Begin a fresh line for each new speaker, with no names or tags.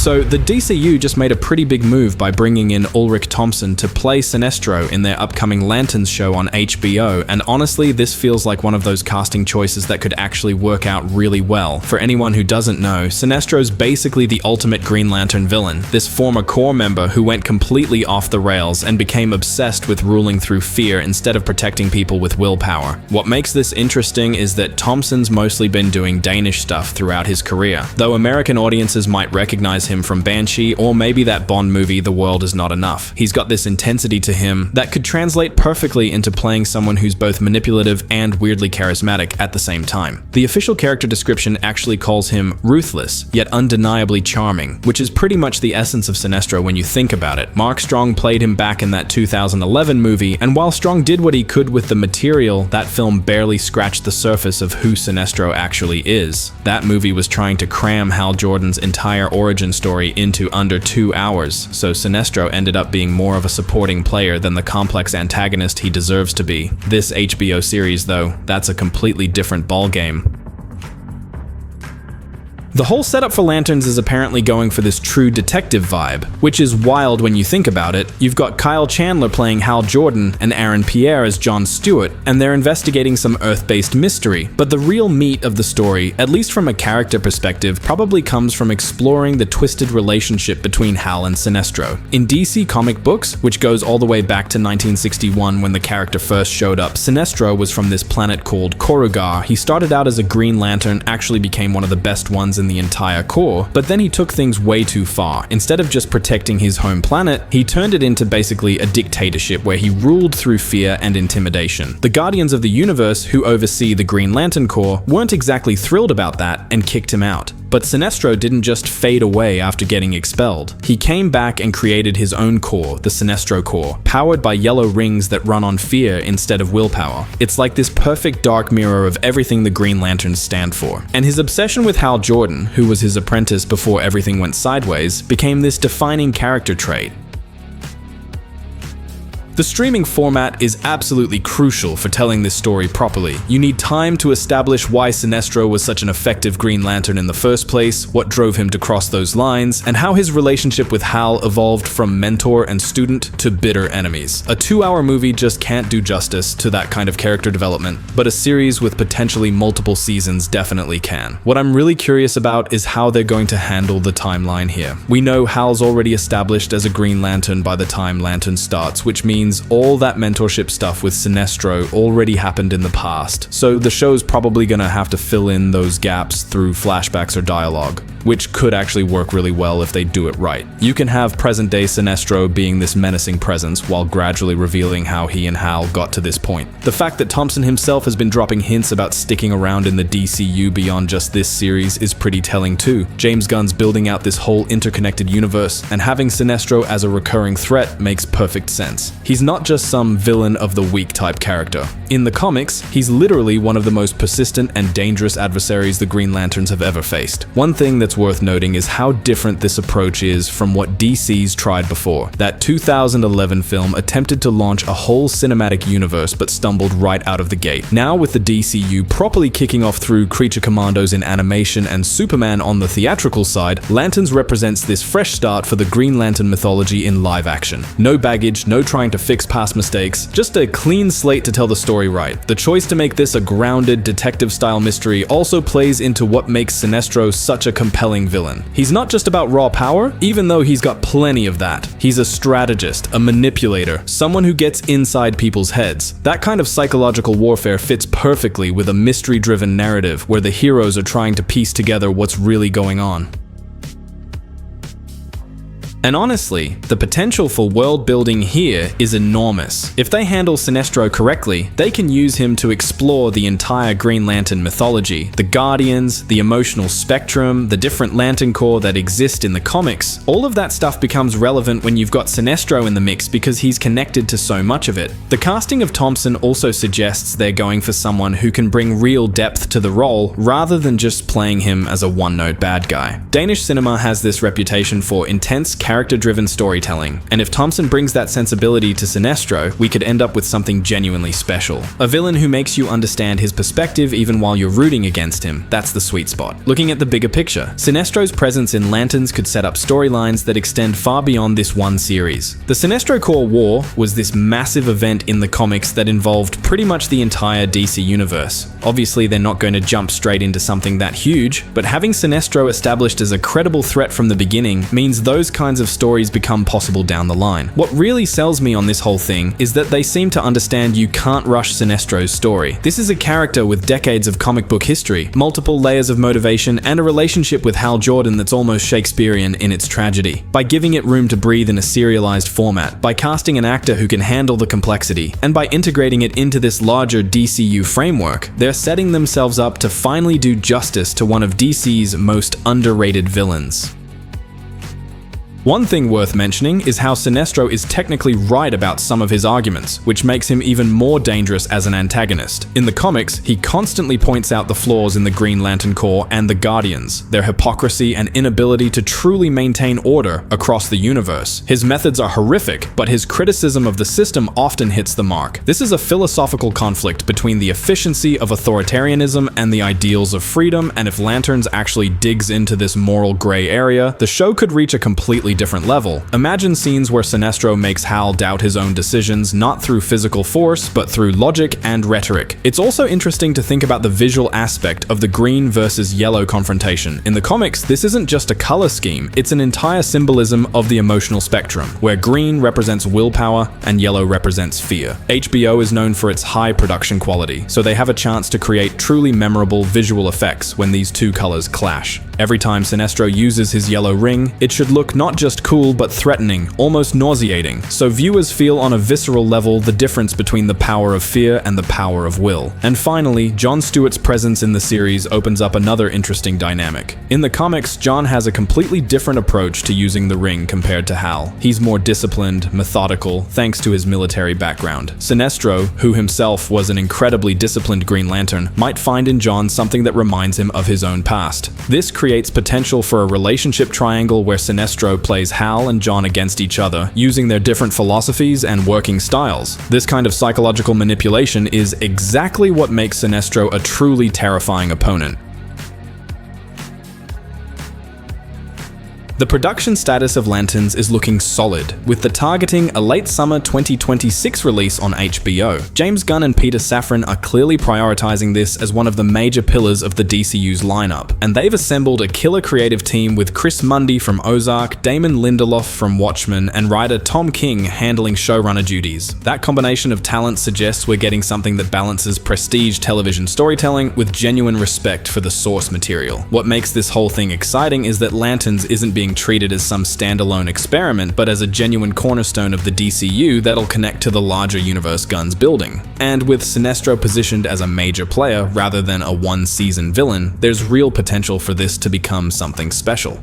So the DCU just made a pretty big move by bringing in Ulrich Thomsen to play Sinestro in their upcoming Lanterns show on HBO, and honestly, this feels like one of those casting choices that could actually work out really well. For anyone who doesn't know, Sinestro's basically the ultimate Green Lantern villain, this former Corps member who went completely off the rails and became obsessed with ruling through fear instead of protecting people with willpower. What makes this interesting is that Thomsen's mostly been doing Danish stuff throughout his career, though American audiences might recognize him from Banshee or maybe that Bond movie The World Is Not Enough. He's got this intensity to him that could translate perfectly into playing someone who's both manipulative and weirdly charismatic at the same time. The official character description actually calls him ruthless, yet undeniably charming, which is pretty much the essence of Sinestro when you think about it. Mark Strong played him back in that 2011 movie, and while Strong did what he could with the material, that film barely scratched the surface of who Sinestro actually is. That movie was trying to cram Hal Jordan's entire origin story into under 2 hours, so Sinestro ended up being more of a supporting player than the complex antagonist he deserves to be. This HBO series, though, that's a completely different ballgame. The whole setup for Lanterns is apparently going for this true detective vibe, which is wild when you think about it. You've got Kyle Chandler playing Hal Jordan and Aaron Pierre as John Stewart, and they're investigating some Earth-based mystery. But the real meat of the story, at least from a character perspective, probably comes from exploring the twisted relationship between Hal and Sinestro. In DC comic books, which goes all the way back to 1961 when the character first showed up, Sinestro was from this planet called Korugar. He started out as a Green Lantern, actually became one of the best ones in the entire Corps, but then he took things way too far. Instead of just protecting his home planet, he turned it into basically a dictatorship where he ruled through fear and intimidation. The Guardians of the Universe, who oversee the Green Lantern Corps, weren't exactly thrilled about that and kicked him out. But Sinestro didn't just fade away after getting expelled. He came back and created his own Corps, the Sinestro Corps, powered by yellow rings that run on fear instead of willpower. It's like this perfect dark mirror of everything the Green Lanterns stand for. And his obsession with Hal Jordan, who was his apprentice before everything went sideways, became this defining character trait. The streaming format is absolutely crucial for telling this story properly. You need time to establish why Sinestro was such an effective Green Lantern in the first place, what drove him to cross those lines, and how his relationship with Hal evolved from mentor and student to bitter enemies. A 2-hour movie just can't do justice to that kind of character development, but a series with potentially multiple seasons definitely can. What I'm really curious about is how they're going to handle the timeline here. We know Hal's already established as a Green Lantern by the time Lantern starts, which means all that mentorship stuff with Sinestro already happened in the past, so the show's probably gonna have to fill in those gaps through flashbacks or dialogue, which could actually work really well if they do it right. You can have present-day Sinestro being this menacing presence while gradually revealing how he and Hal got to this point. The fact that Thomsen himself has been dropping hints about sticking around in the DCU beyond just this series is pretty telling too. James Gunn's building out this whole interconnected universe, and having Sinestro as a recurring threat makes perfect sense. He's not just some villain of the week type character. In the comics, he's literally one of the most persistent and dangerous adversaries the Green Lanterns have ever faced. One thing that's worth noting is how different this approach is from what DC's tried before. That 2011 film attempted to launch a whole cinematic universe but stumbled right out of the gate. Now with the DCU properly kicking off through Creature Commandos in animation and Superman on the theatrical side, Lanterns represents this fresh start for the Green Lantern mythology in live action. No baggage, no trying to fix past mistakes, just a clean slate to tell the story right. The choice to make this a grounded detective-style mystery also plays into what makes Sinestro such a compelling villain. He's not just about raw power, even though he's got plenty of that. He's a strategist, a manipulator, someone who gets inside people's heads. That kind of psychological warfare fits perfectly with a mystery-driven narrative where the heroes are trying to piece together what's really going on. And honestly, the potential for world building here is enormous. If they handle Sinestro correctly, they can use him to explore the entire Green Lantern mythology, the Guardians, the emotional spectrum, the different Lantern Corps that exist in the comics. All of that stuff becomes relevant when you've got Sinestro in the mix because he's connected to so much of it. The casting of Thomsen also suggests they're going for someone who can bring real depth to the role rather than just playing him as a one-note bad guy. Danish cinema has this reputation for intense character character-driven storytelling. And if Thompson brings that sensibility to Sinestro, we could end up with something genuinely special. A villain who makes you understand his perspective even while you're rooting against him. That's the sweet spot. Looking at the bigger picture, Sinestro's presence in Lanterns could set up storylines that extend far beyond this one series. The Sinestro Corps War was this massive event in the comics that involved pretty much the entire DC universe. Obviously, they're not going to jump straight into something that huge, but having Sinestro established as a credible threat from the beginning means those kinds of stories become possible down the line. What really sells me on this whole thing is that they seem to understand you can't rush Sinestro's story. This is a character with decades of comic book history, multiple layers of motivation, and a relationship with Hal Jordan that's almost Shakespearean in its tragedy. By giving it room to breathe in a serialized format, by casting an actor who can handle the complexity, and by integrating it into this larger DCU framework, they're setting themselves up to finally do justice to one of DC's most underrated villains. One thing worth mentioning is how Sinestro is technically right about some of his arguments, which makes him even more dangerous as an antagonist. In the comics, he constantly points out the flaws in the Green Lantern Corps and the Guardians, their hypocrisy and inability to truly maintain order across the universe. His methods are horrific, but his criticism of the system often hits the mark. This is a philosophical conflict between the efficiency of authoritarianism and the ideals of freedom, and if Lanterns actually digs into this moral gray area, the show could reach a completely different level. Imagine scenes where Sinestro makes Hal doubt his own decisions, not through physical force, but through logic and rhetoric. It's also interesting to think about the visual aspect of the green versus yellow confrontation. In the comics, this isn't just a color scheme, it's an entire symbolism of the emotional spectrum, where green represents willpower and yellow represents fear. HBO is known for its high production quality, so they have a chance to create truly memorable visual effects when these two colors clash. Every time Sinestro uses his yellow ring, it should look not just cool but threatening, almost nauseating, so viewers feel on a visceral level the difference between the power of fear and the power of will. And finally, Jon Stewart's presence in the series opens up another interesting dynamic. In the comics, Jon has a completely different approach to using the ring compared to Hal. He's more disciplined, methodical, thanks to his military background. Sinestro, who himself was an incredibly disciplined Green Lantern, might find in Jon something that reminds him of his own past. This creates potential for a relationship triangle where Sinestro plays Hal and Jon against each other, using their different philosophies and working styles. This kind of psychological manipulation is exactly what makes Sinestro a truly terrifying opponent. The production status of Lanterns is looking solid, with the targeting a late summer 2026 release on HBO. James Gunn and Peter Safran are clearly prioritizing this as one of the major pillars of the DCU's lineup, and they've assembled a killer creative team with Chris Mundy from Ozark, Damon Lindelof from Watchmen, and writer Tom King handling showrunner duties. That combination of talent suggests we're getting something that balances prestige television storytelling with genuine respect for the source material. What makes this whole thing exciting is that Lanterns isn't being treated as some standalone experiment, but as a genuine cornerstone of the DCU that'll connect to the larger universe Gunn's building. And with Sinestro positioned as a major player rather than a one-season villain, there's real potential for this to become something special.